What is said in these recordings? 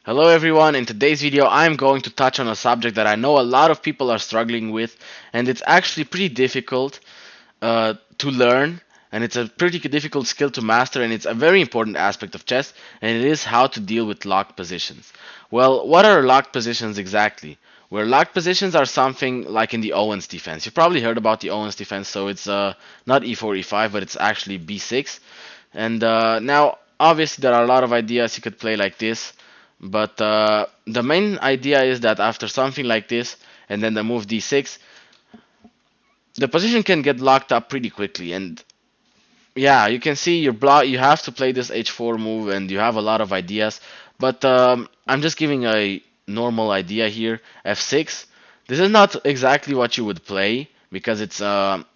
Hello everyone, in today's video I'm going to touch on a subject that I know a lot of people are struggling with, and it's actually pretty difficult to learn, and it's a pretty difficult skill to master, and it's a very important aspect of chess, and it is how to deal with locked positions. Well, what are locked positions exactly? Where locked positions are something like in the Owens defense. You've probably heard about the Owens defense, so it's not e4, e5, but it's actually b6. And now, obviously, there are a lot of ideas you could play like this, but the main idea is that after something like this, and then the move d6, the position can get locked up pretty quickly. And yeah, you can see your block. You have to play this h4 move, and you have a lot of ideas. But I'm just giving a normal idea here. f6. This is not exactly what you would play because it's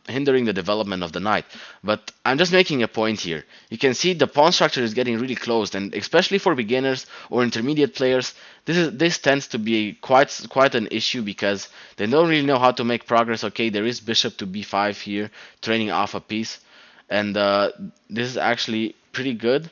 hindering the development of the knight. But I'm just making a point here. You can see the pawn structure is getting really closed, and especially for beginners or intermediate players, this tends to be quite an issue because they don't really know how to make progress. Okay, there is bishop to b5 here, training off a piece, and this is actually pretty good.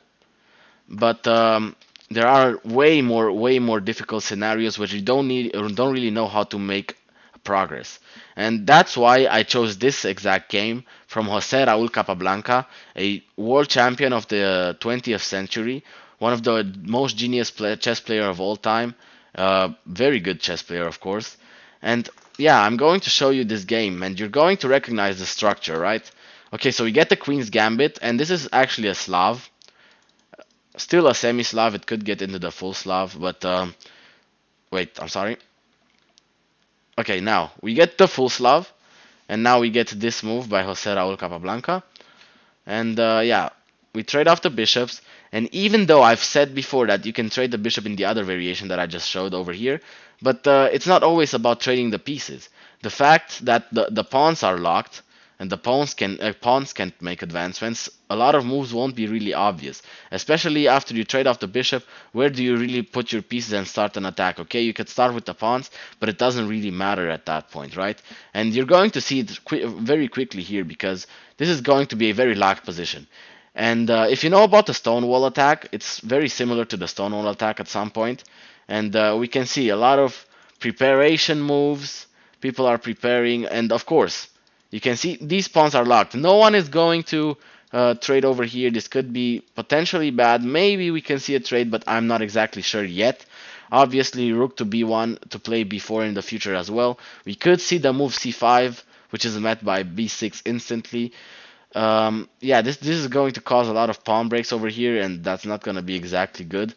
But there are way more difficult scenarios which you don't need or don't really know how to make progress. And that's why I chose this exact game from Jose Raúl Capablanca, a world champion of the 20th century, one of the most genius chess player of all time, very good chess player, of course. And yeah, I'm going to show you this game, and you're going to recognize the structure, right? Okay, so we get the Queen's Gambit, and this is actually a Slav. Still a semi-Slav, it could get into the full Slav, but wait, I'm sorry. Okay, now we get the full Slav, and now we get this move by Jose Raúl Capablanca. And yeah, we trade off the bishops, and even though I've said before that you can trade the bishop in the other variation that I just showed over here, but it's not always about trading the pieces. The fact that the pawns are locked and the pawns can't make advancements, a lot of moves won't be really obvious. Especially after you trade off the bishop, where do you really put your pieces and start an attack? Okay, you could start with the pawns, but it doesn't really matter at that point, right? And you're going to see it very quickly here because this is going to be a very locked position. And if you know about the Stonewall attack, it's very similar to the Stonewall attack at some point. And we can see a lot of preparation moves. People are preparing, and of course, you can see these pawns are locked. No one is going to trade over here. This could be potentially bad. Maybe we can see a trade, but I'm not exactly sure yet. Obviously, rook to b1 to play b4 in the future as well. We could see the move c5, which is met by b6 instantly. Yeah, this is going to cause a lot of pawn breaks over here, and that's not going to be exactly good.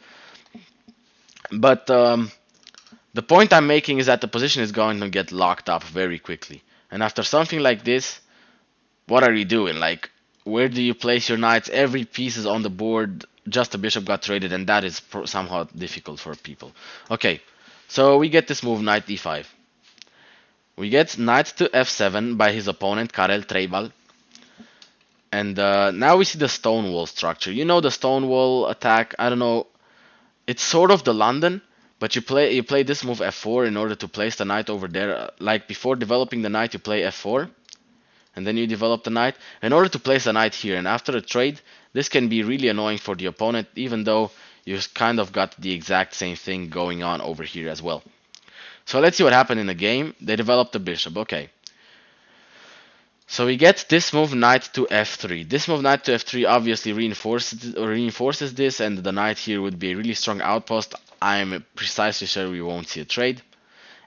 But the point I'm making is that the position is going to get locked up very quickly. And after something like this, what are you doing? Like, where do you place your knights? Every piece is on the board. Just a bishop got traded, and that is somehow difficult for people. Okay, so we get this move, knight e5. We get knight to f7 by his opponent, Karel Treibal. And now we see the Stonewall structure. You know the Stonewall attack. I don't know. It's sort of the London, but you play this move f4 in order to place the knight over there. Like before developing the knight, you play f4, and then you develop the knight in order to place the knight here. And after a trade, this can be really annoying for the opponent, even though you kind of got the exact same thing going on over here as well. So let's see what happened in the game. They developed the bishop. Okay. So we get this move knight to f3. This move knight to f3 obviously reinforces this, and the knight here would be a really strong outpost. I'm precisely sure we won't see a trade.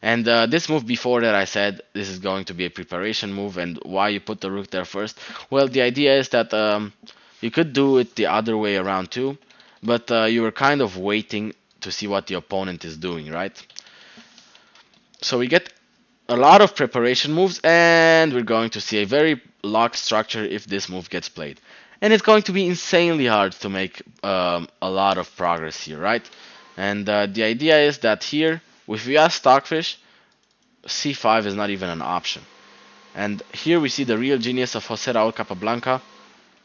And this move before that, I said this is going to be a preparation move, and why you put the rook there first? Well, the idea is that you could do it the other way around too, but you were kind of waiting to see what the opponent is doing, right? So we get a lot of preparation moves, and we're going to see a very locked structure if this move gets played. And it's going to be insanely hard to make a lot of progress here, right? And the idea is that here, if we ask Stockfish, c5 is not even an option. And here we see the real genius of Jose Raúl Capablanca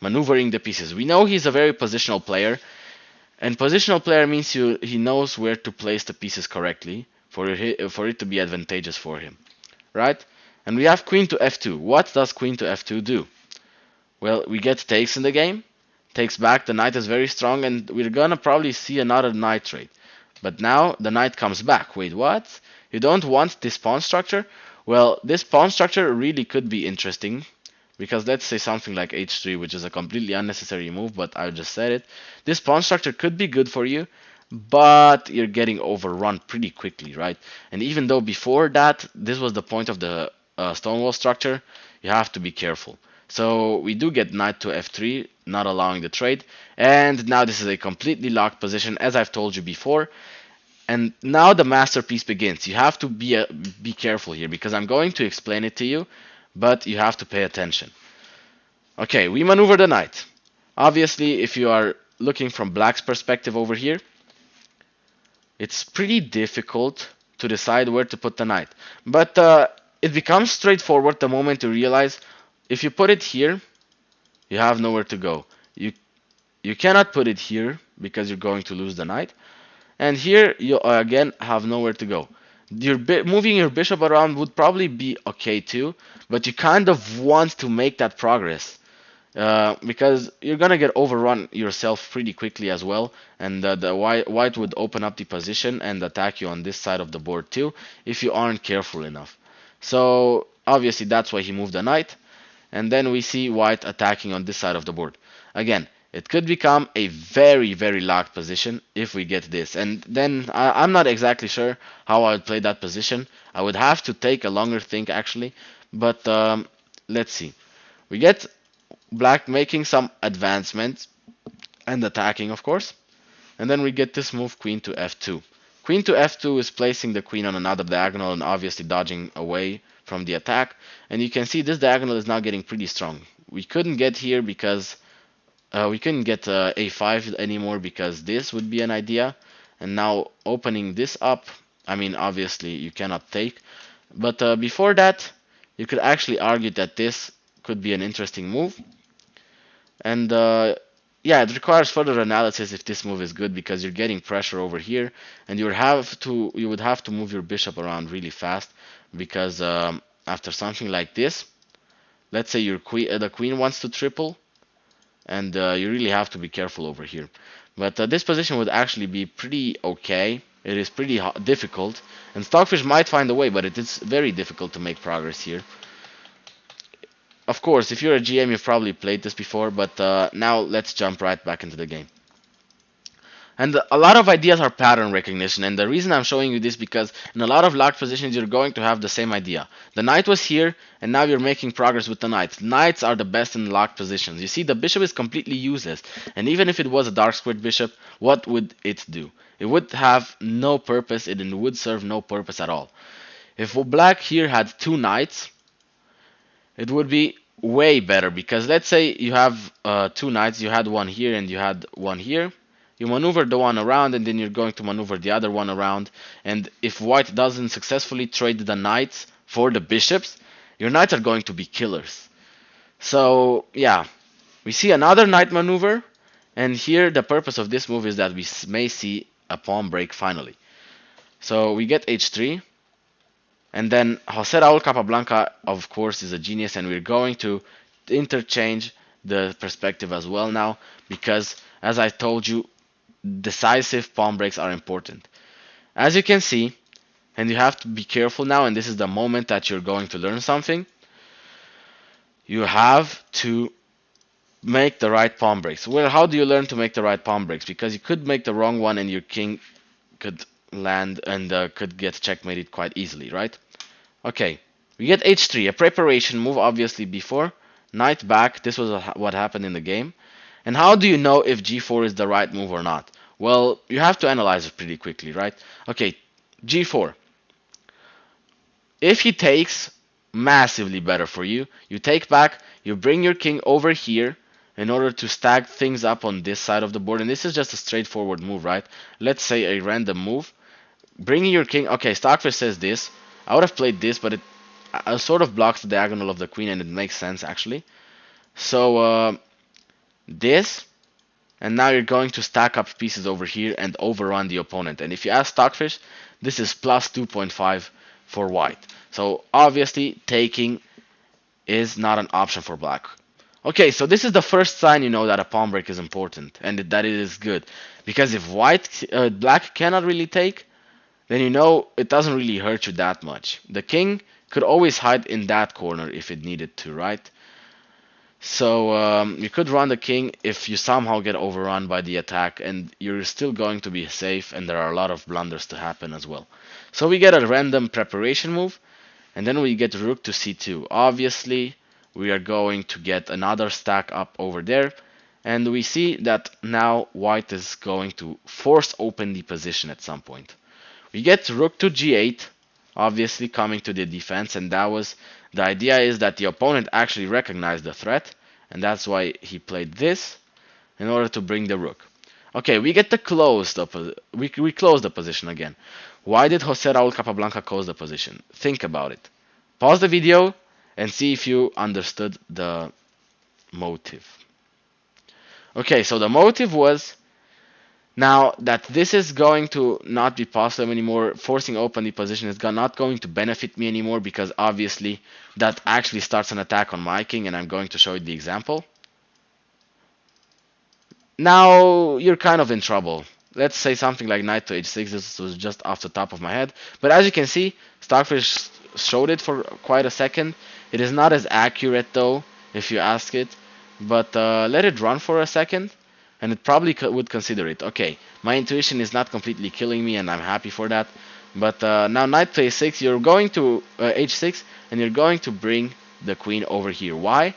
maneuvering the pieces. We know he's a very positional player, and positional player means he knows where to place the pieces correctly for it to be advantageous for him, right? And we have queen to f2. What does queen to f2 do? Well, we get takes in the game, takes back, the knight is very strong, and we're gonna probably see another knight trade. But now the knight comes back. Wait, what? You don't want this pawn structure? Well, this pawn structure really could be interesting because let's say something like h3, which is a completely unnecessary move, but I just said it. This pawn structure could be good for you, but you're getting overrun pretty quickly, right? And even though before that, this was the point of the stonewall structure, you have to be careful. So we do get knight to f3, not allowing the trade. And now this is a completely locked position, as I've told you before. And now the masterpiece begins. You have to be careful here because I'm going to explain it to you, but you have to pay attention. Okay, we maneuver the knight. Obviously, if you are looking from black's perspective over here, it's pretty difficult to decide where to put the knight. But it becomes straightforward the moment you realize if you put it here, you have nowhere to go. You cannot put it here because you're going to lose the knight. And here you again have nowhere to go. Moving your bishop around would probably be okay too, but you kind of want to make that progress. Because you're gonna get overrun yourself pretty quickly as well, and the white would open up the position and attack you on this side of the board too if you aren't careful enough. So obviously that's why he moved the knight, and then we see white attacking on this side of the board. Again, it could become a very locked position if we get this, and then I'm not exactly sure how I would play that position. I would have to take a longer think actually, but let's see. We get black making some advancements and attacking, of course. And then we get this move, queen to f2. Queen to f2 is placing the queen on another diagonal and obviously dodging away from the attack. And you can see this diagonal is now getting pretty strong. We couldn't get here because we couldn't get a5 anymore because this would be an idea. And now opening this up, I mean, obviously you cannot take. But before that, you could actually argue that this could be an interesting move. And yeah, it requires further analysis if this move is good because you're getting pressure over here, and you would have to move your bishop around really fast because after something like this, let's say the queen wants to triple, and you really have to be careful over here. But this position would actually be pretty okay. It is pretty difficult, and Stockfish might find a way, but it is very difficult to make progress here. Of course, if you're a GM, you've probably played this before, but now let's jump right back into the game. And a lot of ideas are pattern recognition, and the reason I'm showing you this because in a lot of locked positions you're going to have the same idea. The knight was here, and now you're making progress with the knights. Knights are the best in locked positions. You see, the bishop is completely useless, and even if it was a dark squared bishop, what would it do? It would have no purpose, it would serve no purpose at all. If black here had two knights, it would be way better because let's say you have two knights, you had one here and you had one here. You maneuver the one around and then you're going to maneuver the other one around. And if white doesn't successfully trade the knights for the bishops, your knights are going to be killers. So yeah, we see another knight maneuver, and here the purpose of this move is that we may see a pawn break finally. So we get h3. And then Jose Raul Capablanca, of course, is a genius, and we're going to interchange the perspective as well now, because as I told you, decisive pawn breaks are important. As you can see, and you have to be careful now, and this is the moment that you're going to learn something, you have to make the right pawn breaks. Well, how do you learn to make the right pawn breaks? Because you could make the wrong one and your king could land and could get checkmated quite easily, right? Okay, we get h3, a preparation move obviously before. Knight back, this was what happened in the game. And how do you know if g4 is the right move or not? Well, you have to analyze it pretty quickly, right? Okay, g4. If he takes, massively better for you. You take back, you bring your king over here in order to stack things up on this side of the board. And this is just a straightforward move, right? Let's say a random move. Bringing your king, okay, Stockfish says this. I would have played this, but it sort of blocks the diagonal of the queen, and it makes sense actually. So this, and now you're going to stack up pieces over here and overrun the opponent. And if you ask Stockfish, this is plus 2.5 for white. So obviously taking is not an option for black. Okay, so this is the first sign you know that a pawn break is important and that it is good. Because if black cannot really take, then you know it doesn't really hurt you that much. The king could always hide in that corner if it needed to, right? So you could run the king if you somehow get overrun by the attack, and you're still going to be safe, and there are a lot of blunders to happen as well. So we get a random preparation move, and then we get rook to c2. Obviously, we are going to get another stack up over there, and we see that now white is going to force open the position at some point. We get rook to g8, obviously coming to the defense, and that was the idea is that the opponent actually recognized the threat, and that's why he played this in order to bring the rook. Okay, we get the we close the position again. Why did Jose Raul Capablanca close the position? Think about it. Pause the video and see if you understood the motive. Okay, so the motive was now that this is going to not be possible anymore, forcing open the position is not going to benefit me anymore because obviously that actually starts an attack on my king, and I'm going to show you the example. Now you're kind of in trouble. Let's say something like knight to h6. This was just off the top of my head. But as you can see, Stockfish showed it for quite a second. It is not as accurate though, if you ask it. But let it run for a second, and it probably would consider it. Okay, my intuition is not completely killing me, and I'm happy for that. But now knight to a6, you're going to h6, and you're going to bring the queen over here. Why?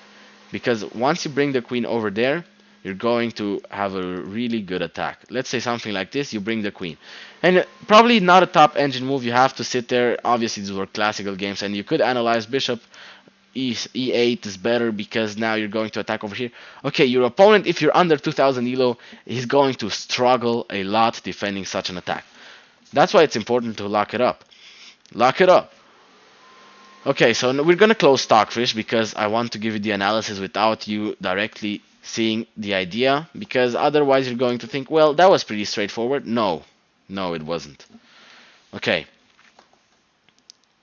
Because once you bring the queen over there, you're going to have a really good attack. Let's say something like this, you bring the queen. And probably not a top engine move, you have to sit there. Obviously, these were classical games, and you could analyze bishop e8 is better because now you're going to attack over here. Okay, your opponent, if you're under 2000 elo, is going to struggle a lot defending such an attack. That's why it's important to lock it up. Lock it up. Okay, so we're gonna close Stockfish because I want to give you the analysis without you directly seeing the idea, because otherwise you're going to think, well, that was pretty straightforward. No, it wasn't. Okay.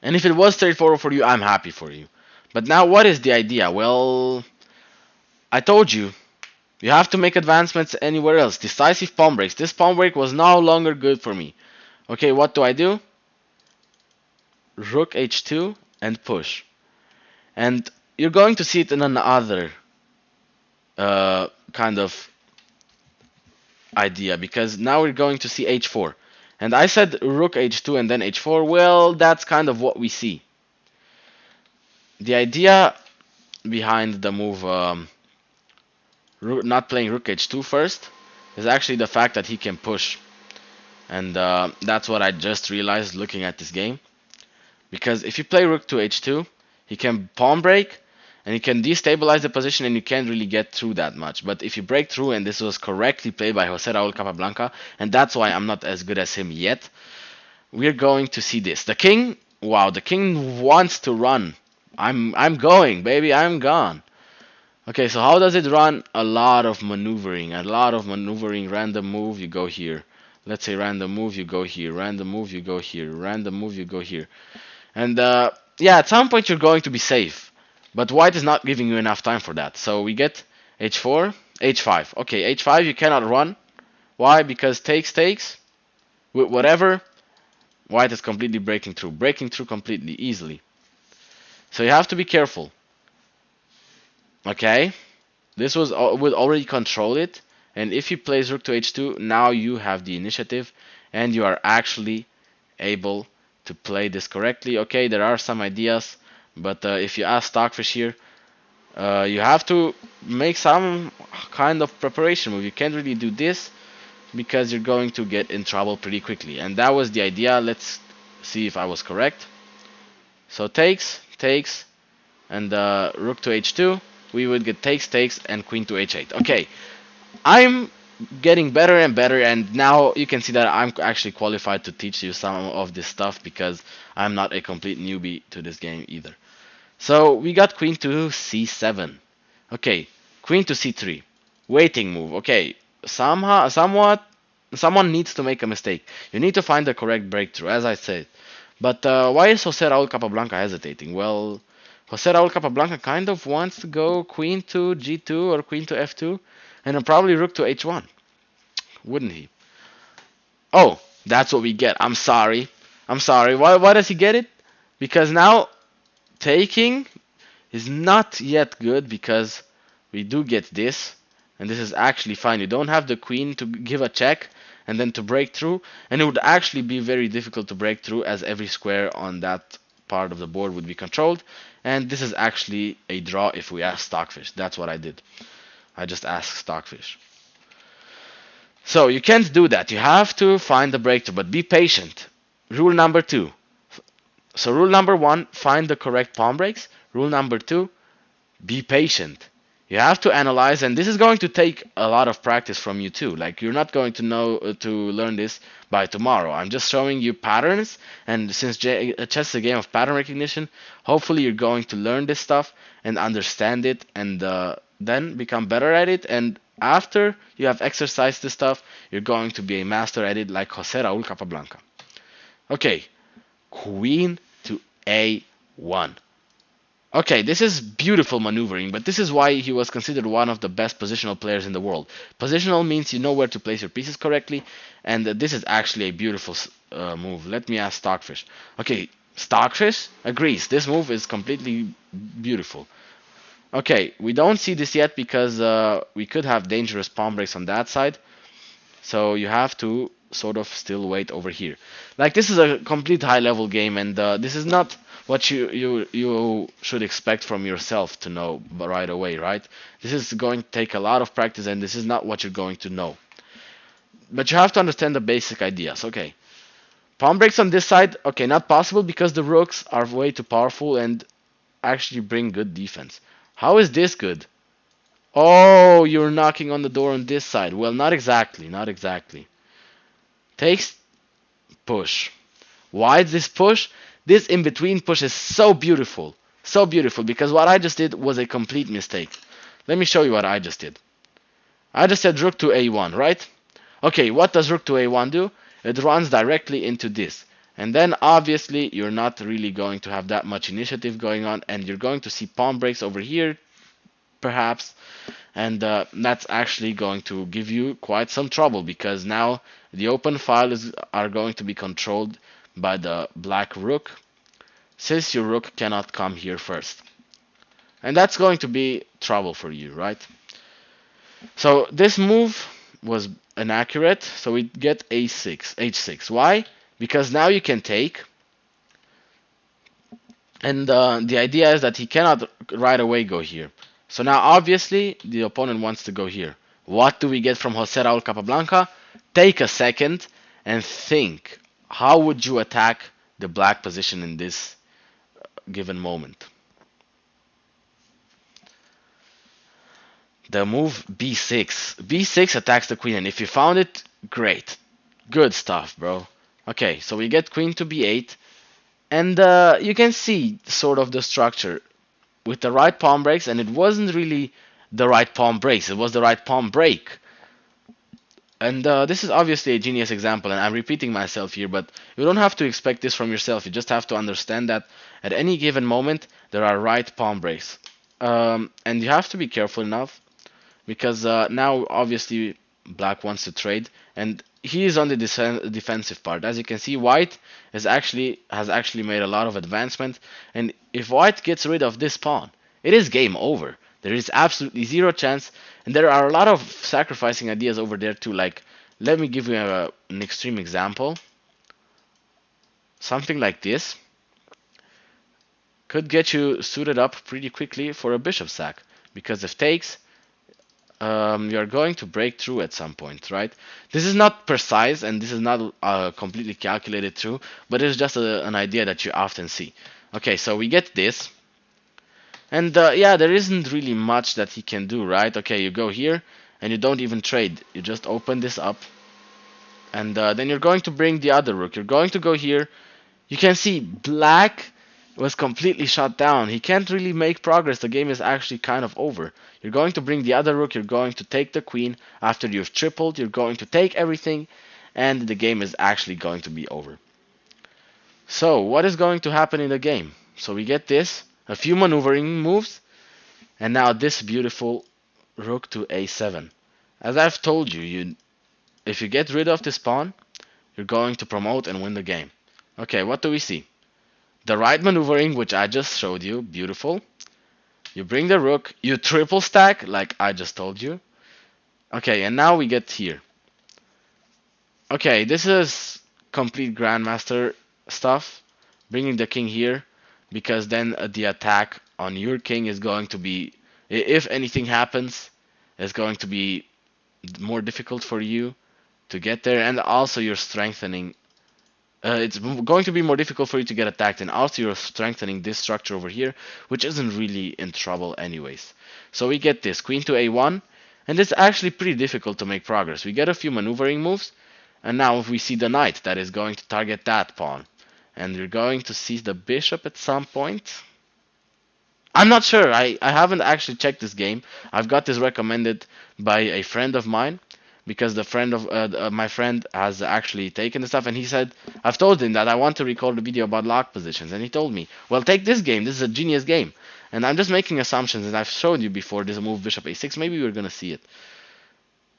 And if it was straightforward for you, I'm happy for you. But now what is the idea? Well, I told you, you have to make advancements anywhere else. Decisive pawn breaks. This pawn break was no longer good for me. Okay, what do? Rook h2 and push. And you're going to see it in another kind of idea, because now we're going to see h4. And I said rook h2 and then h4. Well, that's kind of what we see. The idea behind the move not playing rook h2 first is actually the fact that he can push. And that's what I just realized looking at this game. Because if you play rook to h2, he can pawn break, and you can destabilize the position, and you can't really get through that much. But if you break through, and this was correctly played by Jose Raul Capablanca, and that's why I'm not as good as him yet, we're going to see this. The king, wow, the king wants to run. I'm going, baby, I'm gone. Okay, so how does it run? A lot of maneuvering, random move, you go here. Let's say random move, you go here, random move, you go here, random move, you go here. And yeah, at some point you're going to be safe. But white is not giving you enough time for that. So we get h4, h5. Okay, h5 you cannot run. Why? Because takes. With whatever, white is completely breaking through completely, easily. So you have to be careful. Okay, this would already control it. And if he plays rook to h2, now you have the initiative, and you are actually able to play this correctly. Okay, there are some ideas, but if you ask Stockfish here, you have to make some kind of preparation move. You can't really do this because you're going to get in trouble pretty quickly. And that was the idea. Let's see if I was correct. So takes, and rook to h2. We would get takes, and queen to h8. Okay, I'm getting better and better, and now you can see that I'm actually qualified to teach you some of this stuff because I'm not a complete newbie to this game either. So we got queen to c7. Okay, queen to c3. Waiting move. Okay, someone needs to make a mistake. You need to find the correct breakthrough, as I said. But why is Jose Raul Capablanca hesitating? Well, Jose Raul Capablanca kind of wants to go queen to g2 or queen to f2, and then probably rook to h1, wouldn't he? Oh, that's what we get. I'm sorry. I'm sorry. Why does he get it? Because now taking is not yet good because we do get this, and this is actually fine. You don't have the queen to give a check and then to break through, and it would actually be very difficult to break through as every square on that part of the board would be controlled, and this is actually a draw if we ask Stockfish. That's what I did. I just asked Stockfish. So you can't do that. You have to find the breakthrough, but be patient. Rule number 2. So rule number 1, find the correct pawn breaks. Rule number 2, be patient. You have to analyze, and this is going to take a lot of practice from you too. Like, you're not going to know to learn this by tomorrow. I'm just showing you patterns, and since chess is a game of pattern recognition, hopefully you're going to learn this stuff and understand it, and then become better at it. And after you have exercised this stuff, you're going to be a master at it, like Jose Raul Capablanca. Okay, queen to a1. Okay, this is beautiful maneuvering, but this is why he was considered one of the best positional players in the world. Positional means you know where to place your pieces correctly, and this is actually a beautiful move. Let me ask Stockfish. Okay, Stockfish agrees. This move is completely beautiful. Okay, we don't see this yet because we could have dangerous pawn breaks on that side. So you have to sort of still wait over here. Like, this is a complete high level game, and this is not what you should expect from yourself to know right away, right? This is going to take a lot of practice, and this is not what you're going to know. But you have to understand the basic ideas. Okay, pawn breaks on this side. Okay, not possible because the rooks are way too powerful and actually bring good defense. How is this good? Oh, you're knocking on the door on this side. Well, not exactly, not exactly. Takes push. Why is this push? This in-between push is so beautiful. So beautiful, because what I just did was a complete mistake. Let me show you what I just did. I just said rook to a1, right? Okay, what does rook to a1 do? It runs directly into this. And then obviously you're not really going to have that much initiative going on, and you're going to see pawn breaks over here, perhaps. And that's actually going to give you quite some trouble, because now the open files are going to be controlled by the black rook, since your rook cannot come here first. And that's going to be trouble for you, right? So this move was inaccurate, so we get a6, h6. Why? Because now you can take, and the idea is that he cannot right away go here. So now obviously the opponent wants to go here. What do we get from Jose Raul Capablanca? Take a second and think. How would you attack the black position in this given moment? The move b6. b6 attacks the queen, and if you found it, great. Good stuff, bro. Okay, so we get queen to b8, and you can see sort of the structure with the right pawn breaks, and it wasn't really the right pawn breaks, it was the right pawn break. And this is obviously a genius example, and I'm repeating myself here, but you don't have to expect this from yourself. You just have to understand that at any given moment there are right pawn breaks, and you have to be careful enough, because now obviously black wants to trade, and he is on the defensive part. As you can see, white has actually made a lot of advancement, and if white gets rid of this pawn, it is game over. There is absolutely zero chance, and there are a lot of sacrificing ideas over there too. Like, let me give you an extreme example. Something like this could get you suited up pretty quickly for a bishop sack, because if takes, you're going to break through at some point, right? This is not precise, and this is not completely calculated through, but it's just an idea that you often see. Okay, so we get this, and yeah, there isn't really much that he can do, right? Okay, you go here, and you don't even trade. You just open this up, and then you're going to bring the other rook. You're going to go here. You can see black was completely shut down. He can't really make progress. The game is actually kind of over. You're going to bring the other rook. You're going to take the queen. After you've tripled, you're going to take everything, and the game is actually going to be over. So what is going to happen in the game? So we get this. a few maneuvering moves, and now this beautiful rook to a7. As I've told you, if you get rid of this pawn, you're going to promote and win the game. Okay, what do we see? The right maneuvering, which I just showed you, beautiful. You bring the rook, you triple stack, like I just told you. Okay, and now we get here. Okay, this is complete grandmaster stuff. Bringing the king here, because then the attack on your king is going to be, if anything happens, it's going to be more difficult for you to get there, and also you're strengthening. It's going to be more difficult for you to get attacked, and also you're strengthening this structure over here, which isn't really in trouble anyways. So we get this queen to a1, and it's actually pretty difficult to make progress. We get a few maneuvering moves, and now we see the knight that is going to target that pawn. And we're going to see the bishop at some point. I'm not sure. I haven't actually checked this game. I've got this recommended by a friend of mine, because the friend of my friend has actually taken the stuff, and he said, I've told him that I want to record a video about lock positions, and he told me, well, take this game. This is a genius game. And I'm just making assumptions, and I've showed you before this move bishop a6. Maybe we're gonna see it.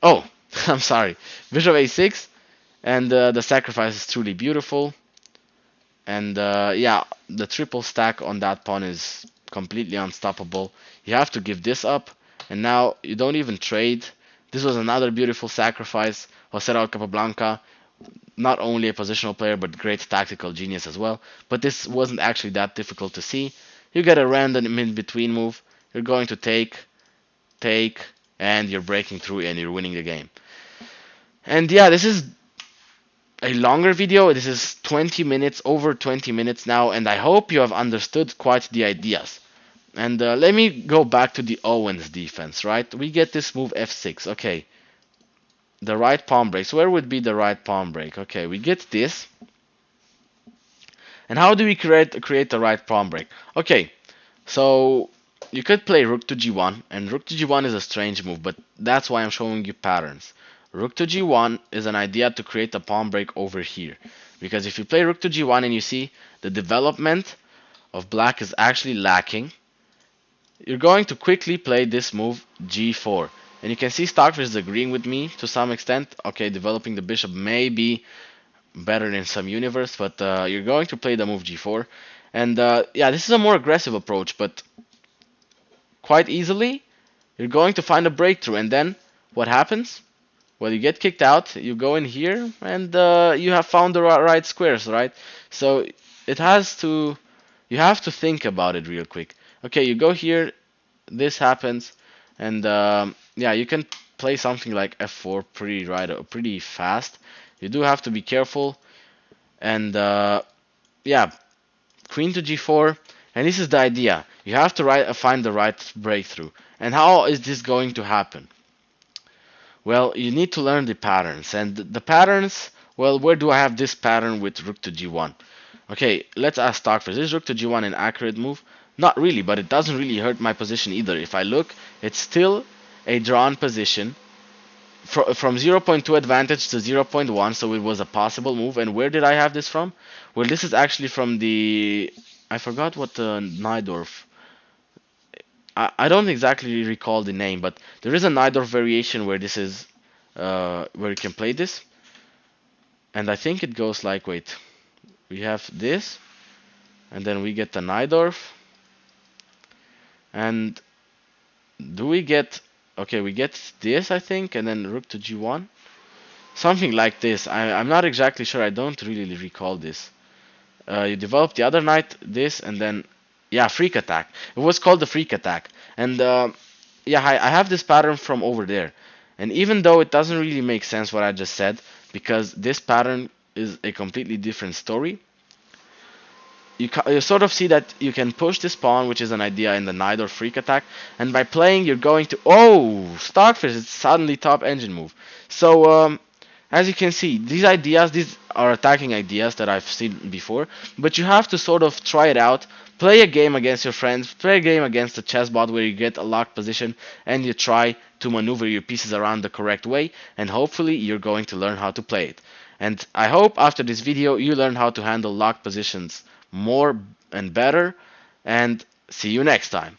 Oh, I'm sorry. Bishop a6, and the sacrifice is truly beautiful. And yeah, the triple stack on that pawn is completely unstoppable. You have to give this up, and now you don't even trade. This was another beautiful sacrifice. Jose Raul Capablanca, not only a positional player, but great tactical genius as well. But this wasn't actually that difficult to see. You get a random in-between move. You're going to take, and you're breaking through, and you're winning the game. And yeah, this is a longer video. This is 20 minutes, over 20 minutes now, and I hope you have understood quite the ideas. And let me go back to the Owens defense, right? We get this move f6. Okay, the right pawn breaks. Where would be the right pawn break? Okay, we get this. And how do we create the right pawn break? Okay, so you could play rook to g1, and rook to g1 is a strange move, but that's why I'm showing you patterns. Rook to g1 is an idea to create a pawn break over here. Because if you play rook to g1 and you see the development of black is actually lacking, you're going to quickly play this move g4. And you can see Stockfish is agreeing with me to some extent. Okay, developing the bishop may be better in some universe, but you're going to play the move g4. And yeah, this is a more aggressive approach, but quite easily you're going to find a breakthrough. And then what happens? Well, you get kicked out, you go in here, and you have found the right squares, right? So it has to, you have to think about it real quick. Okay, you go here, this happens, and yeah, you can play something like f4 pretty fast. You do have to be careful, and yeah, queen to g4, and this is the idea. You have to find the right breakthrough. And how is this going to happen? Well, you need to learn the patterns, and the patterns, well, where do I have this pattern with rook to g1? Okay, let's ask Stockfish. Is rook to g1 an accurate move? Not really, but it doesn't really hurt my position either. If I look, it's still a drawn position from 0.2 advantage to 0.1, so it was a possible move. And where did I have this from? Well, this is actually from the, I forgot what the Najdorf, I don't exactly recall the name, but there is a Najdorf variation where this is, where you can play this. And I think it goes like, wait, we have this, and then we get the Najdorf. And do we get, okay, we get this, I think, and then rook to g1. Something like this. I'm not exactly sure. I don't really recall this. You develop the other knight, this, and then, yeah, freak attack. It was called the freak attack. And yeah, I have this pattern from over there. And even though it doesn't really make sense what I just said, because this pattern is a completely different story, you sort of see that you can push this pawn, which is an idea in the knight or freak attack, and by playing you're going to, oh, Stockfish, it's suddenly top engine move. So as you can see, these are attacking ideas that I've seen before, but you have to sort of try it out, play a game against your friends, play a game against a chess bot where you get a locked position and you try to maneuver your pieces around the correct way, and hopefully you're going to learn how to play it. And I hope after this video you learn how to handle locked positions more and better. And See you next time.